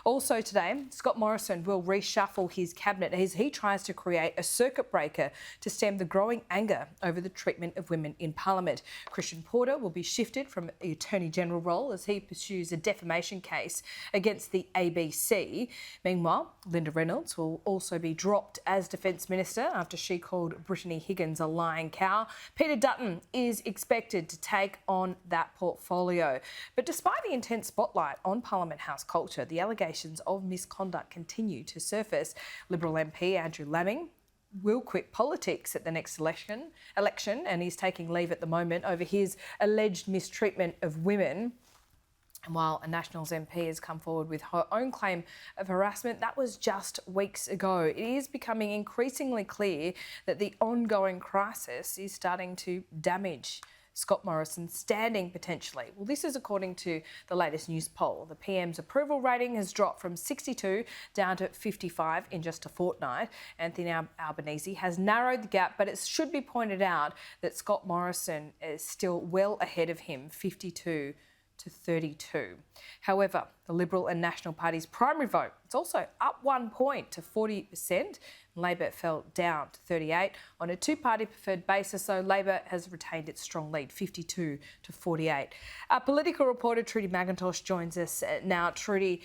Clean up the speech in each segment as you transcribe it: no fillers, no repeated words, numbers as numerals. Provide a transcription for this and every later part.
Also today, Scott Morrison will reshuffle his cabinet as he tries to create a circuit breaker to stem the growing anger over the treatment of women in Parliament. Christian Porter will be shifted from the Attorney General role as he pursues a defamation case against the ABC. Meanwhile, Linda Reynolds will also be dropped as Defence Minister after she called Brittany Higgins a lying cow. Peter Dutton is expected to take on that portfolio. But despite the intense spotlight on Parliament House culture, the allegations of misconduct continue to surface. Liberal MP Andrew Laming will quit politics at the next election and he's taking leave at the moment over his alleged mistreatment of women. And while a Nationals MP has come forward with her own claim of harassment, that was just weeks ago. It is becoming increasingly clear that the ongoing crisis is starting to damage Scott Morrison's standing potentially. Well, this is according to the latest news poll. The PM's approval rating has dropped from 62 down to 55 in just a fortnight. Anthony Albanese has narrowed the gap, but it should be pointed out that Scott Morrison is still well ahead of him, 52 to 32. However, the Liberal and National Party's primary vote, it's also up 1 point to 40%. Labor fell down to 38. On a two-party preferred basis, though, Labor has retained its strong lead, 52 to 48. Our political reporter Trudy McIntosh joins us now. Trudy,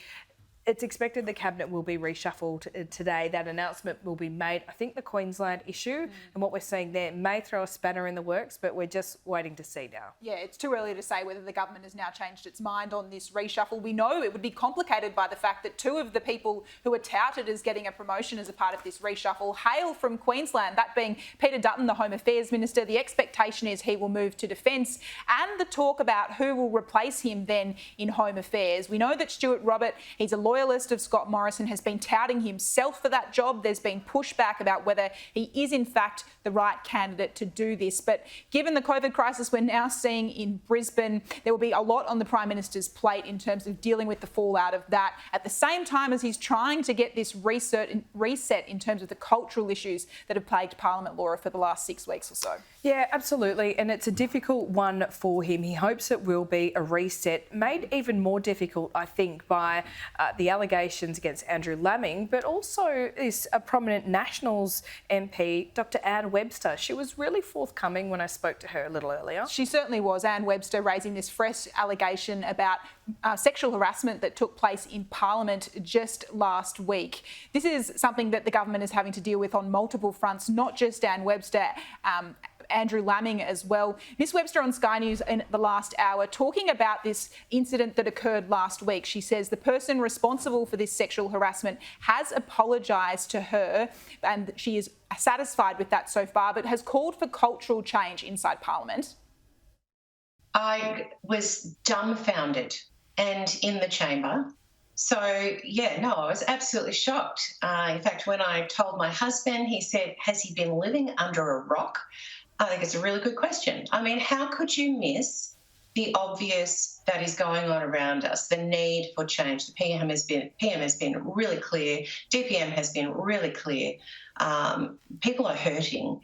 it's expected the Cabinet will be reshuffled today. That announcement will be made. I think the Queensland issue and what we're seeing there may throw a spanner in the works, but we're just waiting to see now. Yeah, it's too early to say whether the government has now changed its mind on this reshuffle. We know it would be complicated by the fact that two of the people who are touted as getting a promotion as a part of this reshuffle hail from Queensland, that being Peter Dutton, the Home Affairs Minister. The expectation is he will move to Defence, and the talk about who will replace him then in Home Affairs. We know that Stuart Robert, he's a loyalist of Scott Morrison, has been touting himself for that job. There's been pushback about whether he is in fact the right candidate to do this. But given the COVID crisis we're now seeing in Brisbane, there will be a lot on the Prime Minister's plate in terms of dealing with the fallout of that, at the same time as he's trying to get this reset in terms of the cultural issues that have plagued Parliament Laura for the last 6 weeks or so. Yeah, absolutely. And it's a difficult one for him. He hopes it will be a reset, made even more difficult, I think, by the allegations against Andrew Laming, but also is a prominent Nationals MP, Dr Anne Webster. She was really forthcoming when I spoke to her a little earlier. She certainly was. Anne Webster raising this fresh allegation about sexual harassment that took place in Parliament just last week. This is something that the government is having to deal with on multiple fronts, not just Anne Webster, Andrew Laming as well. Miss Webster on Sky News in the last hour talking about this incident that occurred last week. She says the person responsible for this sexual harassment has apologised to her and she is satisfied with that so far, but has called for cultural change inside Parliament. I was dumbfounded and in the chamber. So, yeah, no, I was absolutely shocked. In fact, when I told my husband, he said, has he been living under a rock? I think it's a really good question. I mean, how could you miss the obvious that is going on around us, the need for change? The PM has been really clear. DPM has been really clear. People are hurting.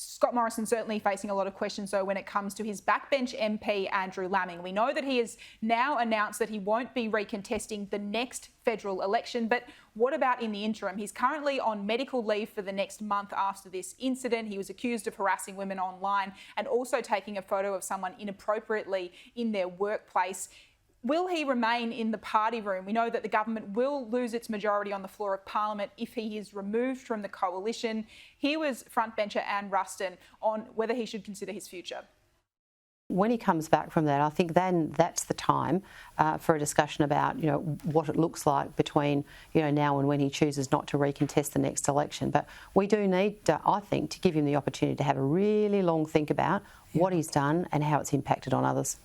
Scott Morrison certainly facing a lot of questions, though, when it comes to his backbench MP, Andrew Laming. We know that he has now announced that he won't be recontesting the next federal election, but what about in the interim? He's currently on medical leave for the next month after this incident. He was accused of harassing women online and also taking a photo of someone inappropriately in their workplace. Will he remain in the party room? We know that the government will lose its majority on the floor of Parliament if he is removed from the coalition. Here was frontbencher Anne Ruston on whether he should consider his future. When he comes back from that, I think then that's the time for a discussion about, what it looks like between, now and when he chooses not to recontest the next election. But we do need, I think, to give him the opportunity to have a really long think about what he's done and how it's impacted on others.